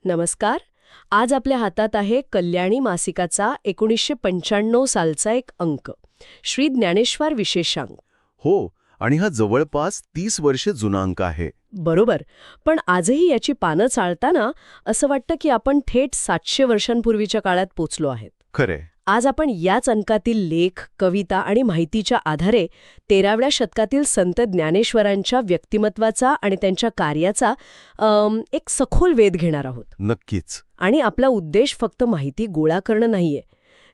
नमस्कार. आज आपल्या हातात आहे कल्याणी मासिकाचा 1995 सालचा एक अंक, श्री ज्ञानेश्वर विशेषांक. हो, आणि हा जवळपास 30 वर्षे जुना अंक आहे. बरोबर. पण आजही याची पानं चाळताना असं वाटतं की आपण थेट 700 वर्षांपूर्वीच्या काळात पोचलो आहेत. खरे. आज आपण याच अंकातील लेख, कविता आणि माहितीच्या आधारे 13व्या शतकातील संत ज्ञानेश्वरांच्या व्यक्तिमत्वाचा आणि त्यांच्या कार्याचा एक सखोल वेध घेणार आहोत. नक्कीच. आणि आपला उद्देश फक्त माहिती गोळा करणं नाहीये.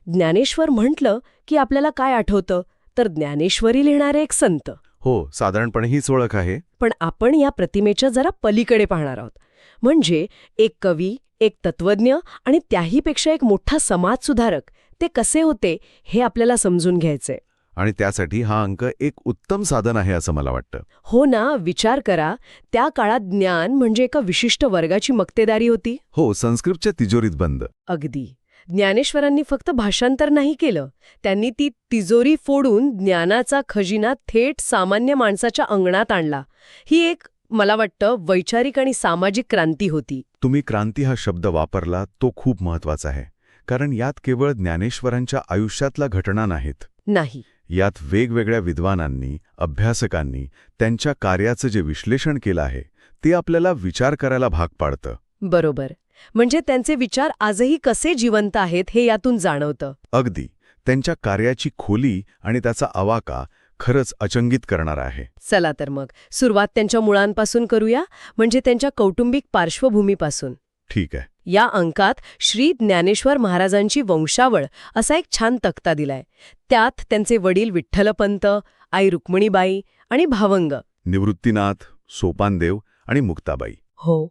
ज्ञानेश्वर म्हटलं की आपल्याला काय आठवतं, तर ज्ञानेश्वरी लिहिणारे एक संत. हो, साधारणपणे हीच ओळख आहे. पण आपण या प्रतिमेच्या जरा पलीकडे पाहणार आहोत. म्हणजे एक कवी, एक तत्वज्ञ आणि त्याहीपेक्षा एक मोठा समाजसुधारक ते कसे होते हे आपल्याला समजून घ्यायचंय. आणि त्यासाठी हा अंक एक उत्तम साधन आहे असं मला वाटतं. हो ना. विचार करा, त्या काळात ज्ञान म्हणजे एका विशिष्ट वर्गाची मक्तेदारी होती. हो, संस्कृतच्या तिजोरीत बंद. अगदी. ज्ञानेश्वरांनी फक्त भाषांतर नाही केलं, त्यांनी ती तिजोरी फोडून ज्ञानाचा खजिना थेट सामान्य माणसाच्या अंगणात आणला. ही एक, मला वाटतं, वैचारिक आणि सामाजिक क्रांती होती. तुम्ही क्रांती हा शब्द वापरला तो खूप महत्वाचा आहे, कारण यात केवळ ज्ञानेश्वरांच्या आयुष्यातल्या घटना नाहीत. नाही. यात वेगवेगळ्या विद्वानांनी, अभ्यासकांनी त्यांच्या कार्याचं जे विश्लेषण केलं आहे ते आपल्याला विचार करायला भाग पाडतं. बरोबर. म्हणजे त्यांचे विचार आजही कसे जिवंत आहेत हे यातून जाणवतं. अगदी. त्यांच्या कार्याची खोली आणि त्याचा आवाका खरंच अचंगित करणारा आहे. चला तर मग सुरुवात त्यांच्या मुळांपासून करूया, म्हणजे त्यांच्या कौटुंबिक पार्श्वभूमीपासून. ठीक आहे. या अंकात श्री ज्ञानेश्वर महाराजांची वंशावळ असा एक छान तक्ता दिलाय. त्यात त्यांचे वडील विठ्ठलपंत, आई रुक्मिणीबाई आणि भावंग निवृत्तीनाथ, सोपानदेव आणि मुक्ताबाई. हो.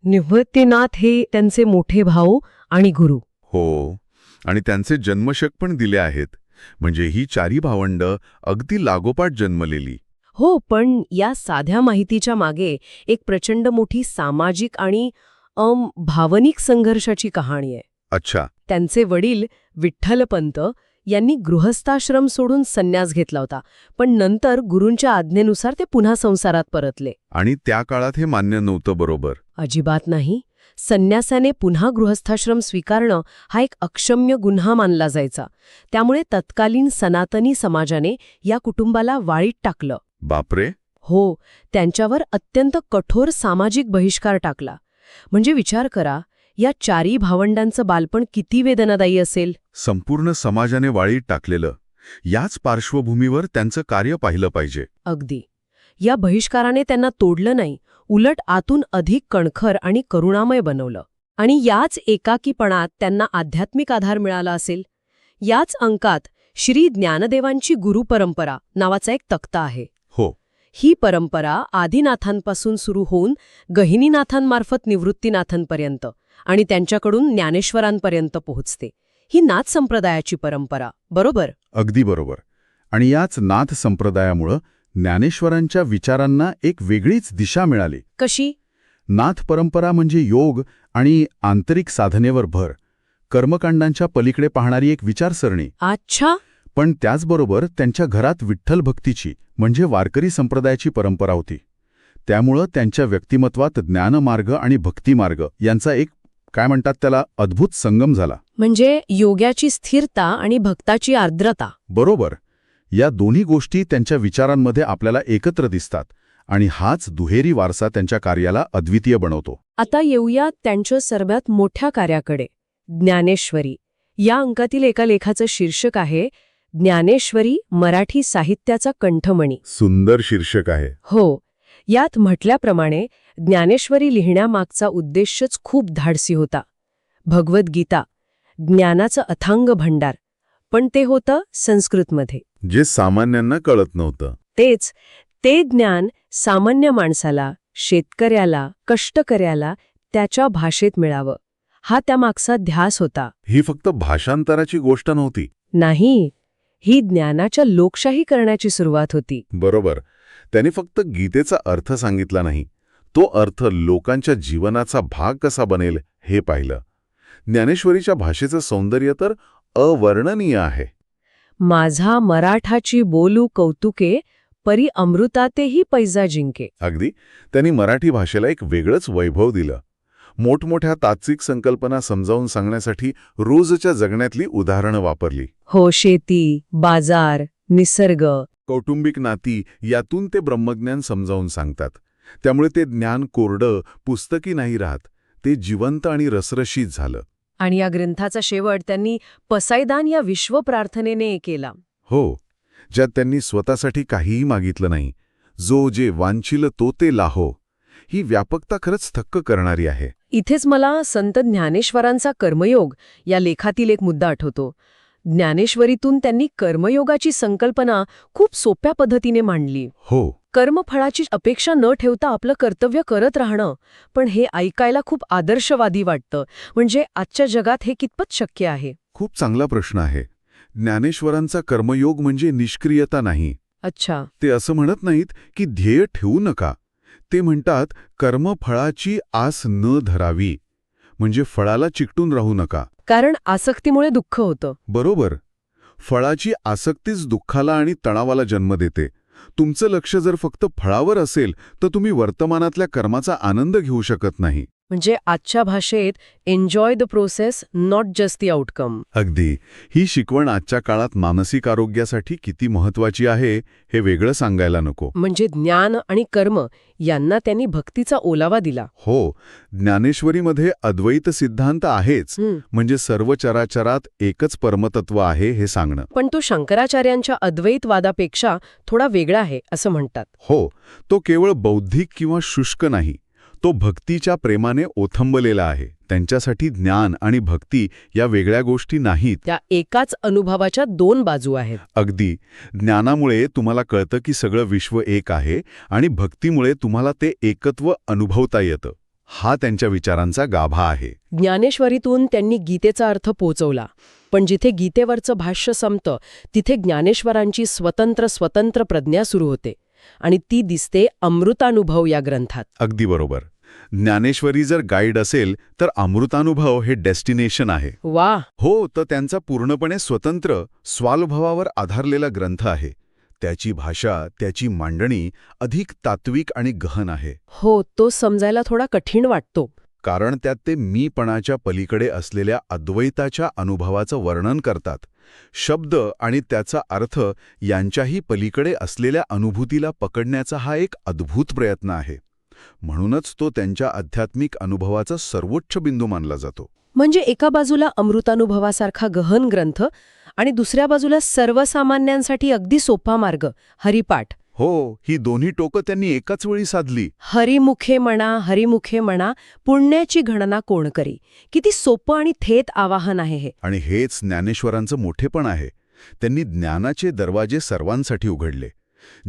निवृत्तीनाथ हे त्यांचे मोठे भाऊ आणि गुरु. हो, आणि त्यांचे जन्मशक पण दिले आहेत. म्हणजे ही चारी भावंड अगदी लागोपाठ जन्मलेली. हो, पण या साध्या माहितीच्या मागे एक प्रचंड मोठी सामाजिक आणि भावनिक संघर्षाची कहाणी आहे. अच्छा. त्यांचे वडील विठ्ठलपंत यांनी गृहस्थाश्रम सोडून संन्यास घेतला होता, पण नंतर गुरूंच्या आज्ञेनुसार ते पुन्हा संसारात परतले. आणि त्या काळात हे मान्य नव्हतं, बरोबर? अजिबात नाही. संन्यासाने पुन्हा गृहस्थाश्रम स्वीकारणं हा एक अक्षम्य गुन्हा मानला जायचा. त्यामुळे तत्कालीन सनातनी समाजाने या कुटुंबाला वाळीत टाकलं. बापरे. हो, त्यांच्यावर अत्यंत कठोर सामाजिक बहिष्कार टाकला. म्हणजे विचार करा, या चारी भावंडांचं बालपण किती वेदनादायी असेल. संपूर्ण समाजाने वाळीत टाकलेलं. याच पार्श्वभूमीवर त्यांचं कार्य पाहिलं पाहिजे. अगदी. या बहिष्काराने त्यांना तोडलं नाही, उलट आतून अधिक कणखर आणि करुणामय बनवलं. आणि याच एकाकीपणात त्यांना आध्यात्मिक आधार मिळाला असेल. याच अंकात श्री ज्ञानदेवांची गुरुपरंपरा नावाचा एक तक्ता आहे. हो. ही परंपरा आदिनाथांपासून सुरू होऊन गहिनीनाथांमार्फत निवृत्तीनाथांपर्यंत आणि त्यांच्याकडून ज्ञानेश्वरांपर्यंत पोहोचते. ही नाथ संप्रदायाची परंपरा, बरोबर? अगदी बरोबर. आणि याच नाथ संप्रदायामुळं ज्ञानेश्वरांच्या विचारांना एक वेगळीच दिशा मिळाली. कशी? नाथ परंपरा म्हणजे योग आणि आंतरिक साधनेवर भर, कर्मकांडांच्या पलीकडे पाहणारी एक विचारसरणी. अच्छा. पण त्याचबरोबर त्यांच्या घरात विठ्ठल भक्तीची म्हणजे वारकरी संप्रदायाची परंपरा होती. त्यामुळं त्यांच्या व्यक्तिमत्वात ज्ञानमार्ग आणि भक्तिमार्ग यांचा एक, काय म्हणतात त्याला, अद्भुत संगम झाला. म्हणजे योगाची स्थिरता आणि भक्ताची आर्द्रता. बरोबर. या दोन्ही गोष्टी त्यांच्या विचारांमध्ये आपल्याला एकत्र दिसतात आणि हाच दुहेरी वारसा त्यांच्या कार्याला अद्वितीय बनवतो. आता येऊया त्यांच्या सर्वात मोठ्या कार्याकडे, ज्ञानेश्वरी. या अंकातील एका लेखाचं शीर्षक आहे ज्ञानेश्वरी मराठी साहित्याचा कंठमणी. सुंदर शीर्षक आहे. हो. यात म्हटल्याप्रमाणे ज्ञानेश्वरी लिहिण्यामागचा उद्देशच खूप धाडसी होता. भगवद्गीता, ज्ञानाचं अथांग भंडार, पण ते होतं संस्कृतमध्ये, जे सामान्यांना कळत नव्हतं. तेच, ते ज्ञान सामान्य माणसाला, शेतकऱ्याला, कष्टकऱ्याला त्याच्या भाषेत मिळावं, हा त्यामागचा ध्यास होता. ही फक्त भाषांतराची गोष्ट नव्हती. नाही, ही ज्ञानाच्या लोकशाही करण्याची सुरुवात होती. बरोबर. त्याने फक्त गीतेचा अर्थ सांगितला नाही, तो अर्थ लोकांच्या जीवनाचा भाग कसा बनेल हे पाहिलं. ज्ञानेश्वरीच्या भाषेचं सौंदर्य तर अवर्णनीय आहे. माझा मराठाची बोलू कौतुके, परी अमृतातेही पैजा जिंके. अगदी. त्यांनी मराठी भाषेला एक वेगळंच वैभव दिलं. मोठमोठ्या तात्विक संकल्पना समजावून सांगण्यासाठी रोजच्या जगण्यातली उदाहरणं वापरली. हो, शेती, बाजार, निसर्ग. कौटुंबिक नाती यातून ते ब्रह्मज्ञान समजावून सांगतात. त्यामुळे ते ज्ञान कोरडं, पुस्तकी नाही राहत, ते जिवंत आणि रसरशीत झालं. आणि या ग्रंथाचा शेवट त्यांनी पसायदान या विश्वप्रार्थनेने केला. हो, ज्यात त्यांनी स्वतःसाठी काहीही मागितलं नाही. जो जे वांछिल तो ते लाहो. ही व्यापकता खरंच थक्क करणारी आहे. इथेच मला संत ज्ञानेश्वरांचा कर्मयोग या लेखातील एक मुद्दा आठवतो. ज्ञानेश्वरीतून त्यांनी कर्मयोगाची संकल्पना खूप सोप्या पद्धतीने मांडली. हो, कर्मफळाची अपेक्षा न ठेवता आपलं कर्तव्य करत राहणं. पण हे ऐकायला खूप आदर्शवादी वाटतं. म्हणजे आजच्या जगात हे कितपत शक्य आहे? खूप चांगला प्रश्न आहे. ज्ञानेश्वरांचा कर्मयोग म्हणजे निष्क्रियता नाही. अच्छा. ते असं म्हणत नाहीत की ध्येय ठेवू नका. ते म्हणतात कर्मफळाची आस न धरावी, म्हणजे फळाला चिकटून राहू नका. कारण आसक्तीमुळे दुःख होतं. बरोबर. फळाची आसक्तीच दुःखाला आणि तणावाला जन्म देते. तुमचं लक्ष जर फक्त फळावर असेल तर तुम्ही वर्तमानातल्या कर्माचा आनंद घेऊ शकत नाही. म्हणजे आजच्या भाषेत enjoy the process, not just the outcome. अगदी. ही शिकवण आजच्या काळात मानसिक आरोग्यासाठी किती महत्वाची आहे हे वेगळं सांगायला नको. म्हणजे ज्ञान आणि कर्म यांना त्यांनी भक्तीचा ओलावा दिला. हो, ज्ञानेश्वरीमध्ये अद्वैत सिद्धांत आहेच, म्हणजे सर्व चराचरात एकच परमतत्व आहे हे सांगणं. पण तो शंकराचार्यांच्या अद्वैतवादापेक्षा थोडा वेगळा आहे असं म्हणतात. हो, तो केवळ बौद्धिक किंवा शुष्क नाही. तो भक्तीच्या प्रेमाने ओथंबलेला आहे. त्यांच्यासाठी ज्ञान आणि भक्ती या वेगळ्या गोष्टी नाहीत. त्या एकाच अनुभवाच्या दोन बाजू आहेत. अगदी. ज्ञानामुळे तुम्हाला कळतं की सगळं विश्व एक आहे आणि भक्तीमुळे तुम्हाला ते एकत्व अनुभवता येतं. हा त्यांच्या विचारांचा गाभा आहे. ज्ञानेश्वरीतून त्यांनी गीतेचा अर्थ पोचवला. पण जिथे गीतेवरचं भाष्य संपतं तिथे ज्ञानेश्वरांची स्वतंत्र प्रज्ञा सुरू होते. आणि ती दिसते अमृतानुभव या ग्रंथात. अगदी बरोबर. ज्ञानेश्वरी जर गाईड असेल तर अमृतानुभव हे डेस्टिनेशन आहे. वा. हो, तर त्यांचा पूर्णपणे स्वतंत्र, स्वानुभवावर आधारलेला ग्रंथ आहे. त्याची भाषा, त्याची मांडणी अधिक तात्विक आणि गहन आहे. हो, तो समजायला थोडा कठीण वाटतो. कारण त्यात ते मीपणाच्या पलीकडे असलेल्या अद्वैताच्या अनुभवाचं वर्णन करतात. शब्द आणि त्याचा अर्थ यांच्याही पलीकडे असलेल्या अनुभूतीला पकडण्याचा हा एक अद्भुत प्रयत्न आहे. म्हणूनच तो त्यांच्या आध्यात्मिक अनुभवाचा सर्वोच्च बिंदू मानला जातो. म्हणजे एका बाजूला अमृतानुभवासारखा गहन ग्रंथ आणि दुसऱ्या बाजूला सर्वसामान्यांसाठी अगदी सोपा मार्ग, हरिपाठ. हो, ही दोन्ही टोकं त्यांनी एकाच वेळी साधली. हरिमुखे म्हणा, पुण्याची गणना कोण करी. किती सोपं आणि थेट आवाहन आहे हे. आणि हेच ज्ञानेश्वरांचं मोठेपण आहे. त्यांनी ज्ञानाचे दरवाजे सर्वांसाठी उघडले.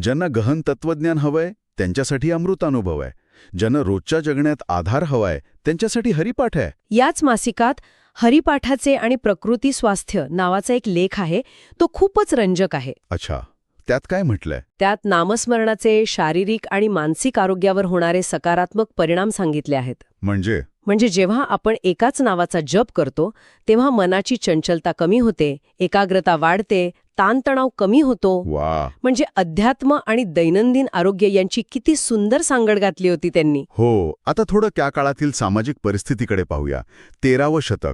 ज्यांना गहन तत्वज्ञान हवंय त्यांच्यासाठी अमृतानुभव आहे. ज्यांना रोजच्या जगण्यात आधार हवाय त्यांच्यासाठी हरिपाठ आहे. याच मासिकात हरिपाठाचे आणि प्रकृती स्वास्थ्य नावाचा एक लेख आहे. तो खूपच रंजक आहे. अच्छा, त्यात काय म्हटलंय? त्यात नामस्मरणाचे शारीरिक आणि मानसिक आरोग्यावर होणारे सकारात्मक परिणाम सांगितले आहेत. म्हणजे जेव्हा आपण एकाच नावाचा जप करतो तेव्हा मनाची चंचलता कमी होते, एकाग्रता वाढते, ताणतणाव कमी होतो. वा. म्हणजे अध्यात्म आणि दैनंदिन आरोग्य यांची किती सुंदर सांगड घातली होती त्यांनी. हो. आता थोडं त्या काळातील सामाजिक परिस्थितीकडे पाहूया. 13वं शतक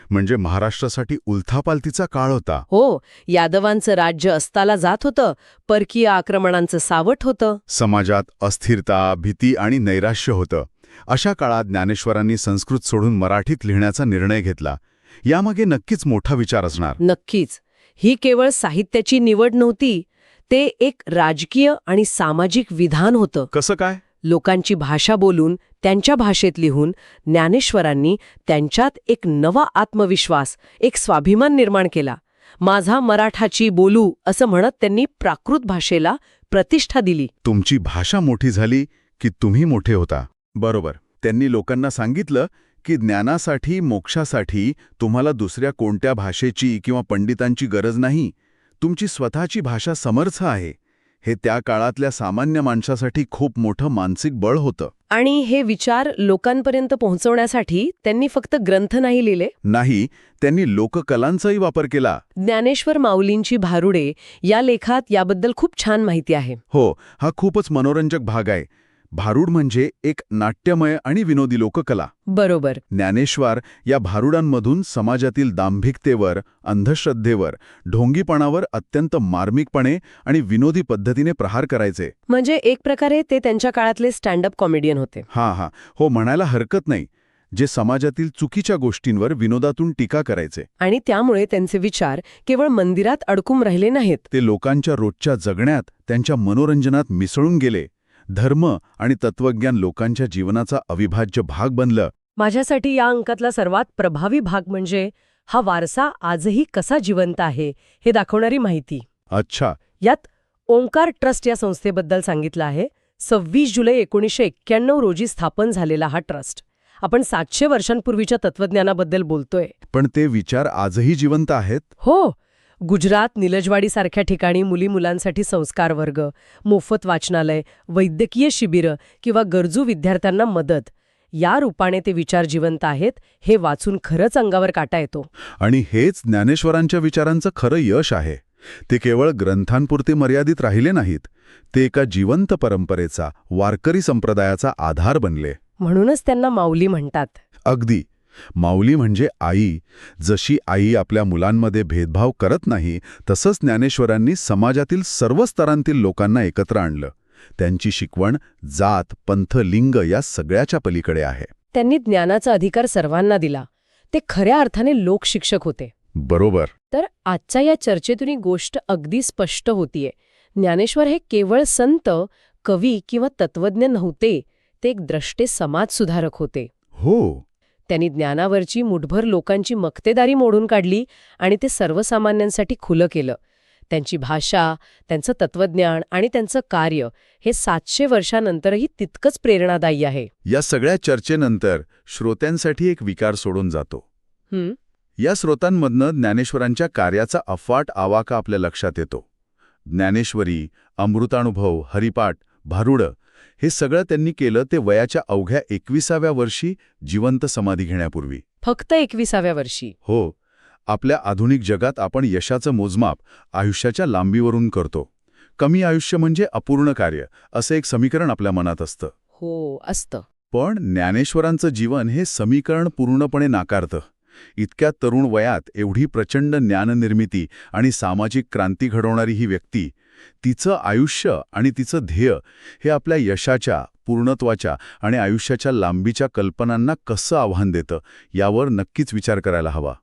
म्हणजे महाराष्ट्रासाठी उलथापालथीचा काळ होता. हो, यादवांचं राज्य अस्ताला जात होतं, परकीय आक्रमणांचं सावट होतं. समाजात अस्थिरता, भीती आणि नैराश्य होतं. अशा काळात ज्ञानेश्वरांनी संस्कृत सोडून मराठीत लिहिण्याचा निर्णय घेतला. यामागे नक्कीच मोठा विचार असणार. नक्कीच. ही केवळ साहित्याची निवड नव्हती, ते एक राजकीय आणि सामाजिक विधान होतं. कसं काय? लोकांची भाषा बोलून, त्यांच्या भाषेत लिहून ज्ञानेश्वरांनी त्यांच्यात एक नवा आत्मविश्वास, एक स्वाभिमान निर्माण केला. माझा मराठाची बोलू असं म्हणत त्यांनी प्राकृत भाषेला प्रतिष्ठा दिली. तुमची भाषा मोठी झाली की तुम्ही मोठे होता. बरोबर. त्यांनी लोकांना सांगितलं की ज्ञानासाठी, मोक्षासाठी तुम्हाला दुसऱ्या कोणत्या भाषेची किंवा पंडितांची गरज नाही. तुमची स्वतःची भाषा समर्थ आहे. हे त्या काळातल्या सामान्य माणसासाठी खूप मोठं मानसिक बळ होतं. आणि हे विचार लोकांपर्यंत पोहोचवण्यासाठी त्यांनी फक्त ग्रंथ नाही लिहिले. नाही, त्यांनी लोककलांचाही वापर केला. ज्ञानेश्वर माऊलींची भारुडे या लेखात याबद्दल खूप छान माहिती आहे. हो, हा खूपच मनोरंजक भाग आहे. भारूड म्हणजे एक नाट्यमय आणि विनोदी लोककला. बरोबर. ज्ञानेश्वर या भारुडांमधून समाजातील दांभिकतेवर, अंधश्रद्धेवर, ढोंगीपणावर अत्यंत मार्मिकपणे आणि विनोदी पद्धतीने प्रहार करायचे. म्हणजे एक प्रकारे ते त्यांच्या काळातले स्टँडअप कॉमेडियन होते. हां, हो, म्हणायला हरकत नाही. जे समाजातील चुकीच्या गोष्टींवर विनोदातून टीका करायचे. आणि त्यामुळे त्यांचे विचार केवळ मंदिरात अडकून राहिले नाहीत. ते लोकांच्या रोजच्या जगण्यात, त्यांच्या मनोरंजनात मिसळून गेले. धर्म आणि तत्वज्ञान लोकांच्या जीवनाचा अविभाज्य भाग बनलं. माझ्यासाठी या अंकातला सर्वात प्रभावी भाग म्हणजे हा वारसा आजही कसा जिवंत आहे हे दाखवणारी माहिती. अच्छा. यात ओंकार ट्रस्ट या संस्थेबद्दल सांगितलं आहे. 26 जुलै 1991 रोजी स्थापन झालेला हा ट्रस्ट. आपण 700 वर्षांपूर्वीच्या तत्वज्ञानाबद्दल बोलतोय. पण ते विचार आजही जिवंत आहेत. हो. गुजरात, निलजवाडीसारख्या ठिकाणी मुली-मुलांसाठी संस्कार वर्ग, मोफत वाचनालय, वैद्यकीय शिबिरं किंवा गरजू विद्यार्थ्यांना मदत या रूपाने ते विचार जिवंत आहेत हे वाचून खरंच अंगावर काटा येतो. आणि हेच ज्ञानेश्वरांच्या विचारांचं खरं यश आहे. ते केवळ ग्रंथांपुरते मर्यादित राहिले नाहीत. ते एका जिवंत परंपरेचा, वारकरी संप्रदायाचा आधार बनले. म्हणूनच त्यांना माऊली म्हणतात. अगदी. माऊली म्हणजे आई. जशी आई आपल्या मुलांमध्ये भेदभाव करत नाही, तसंच ज्ञानेश्वरांनी समाजातील सर्व स्तरांतील लोकांना एकत्र आणलं. त्यांची शिकवण जात, पंथ, लिंग या सगळ्याच्या पलीकडे आहे. त्यांनी ज्ञानाचा अधिकार सर्वांना दिला. ते खऱ्या अर्थाने लोकशिक्षक होते. बरोबर. तर आजच्या या चर्चेतून ही गोष्ट अगदी स्पष्ट होतीये. ज्ञानेश्वर हे केवळ संत, कवी किंवा तत्वज्ञ नव्हते. ते एक द्रष्टे समाजसुधारक होते. हो. त्यांनी ज्ञानावरची मुठभर लोकांची मक्तेदारी मोडून काढली आणि ते सर्वसामान्यांसाठी खुलं केलं. त्यांची भाषा, त्यांचं तत्वज्ञान आणि त्यांचं कार्य हे 700 वर्षांनंतरही तितकंच प्रेरणादायी आहे. या सगळ्या चर्चेनंतर श्रोत्यांसाठी एक विकार सोडून जातो. या स्रोतांमधनं ज्ञानेश्वरांच्या कार्याचा अफाट आवाका आपल्या लक्षात येतो. ज्ञानेश्वरी, अमृतानुभव, हरिपाठ, भारुडं हे सगळं त्यांनी केलं ते वयाच्या अवघ्या 21व्या वर्षी जिवंत समाधी घेण्यापूर्वी. फक्त 21व्या वर्षी. हो. आपल्या आधुनिक जगात आपण यशाचं मोजमाप आयुष्याच्या लांबीवरून करतो. कमी आयुष्य म्हणजे अपूर्ण कार्य, असं एक समीकरण आपल्या मनात असतं. हो, असतं. पण ज्ञानेश्वरांचं जीवन हे समीकरण पूर्णपणे नाकारतं. इतक्या तरुण वयात एवढी प्रचंड ज्ञाननिर्मिती आणि सामाजिक क्रांती घडवणारी ही व्यक्ती, तिचं आयुष्य आणि तिचं ध्येय हे आपल्या यशाच्या, पूर्णत्वाच्या आणि आयुष्याच्या लांबीच्या कल्पनांना कसं आव्हान देतं यावर नक्कीच विचार करायला हवा.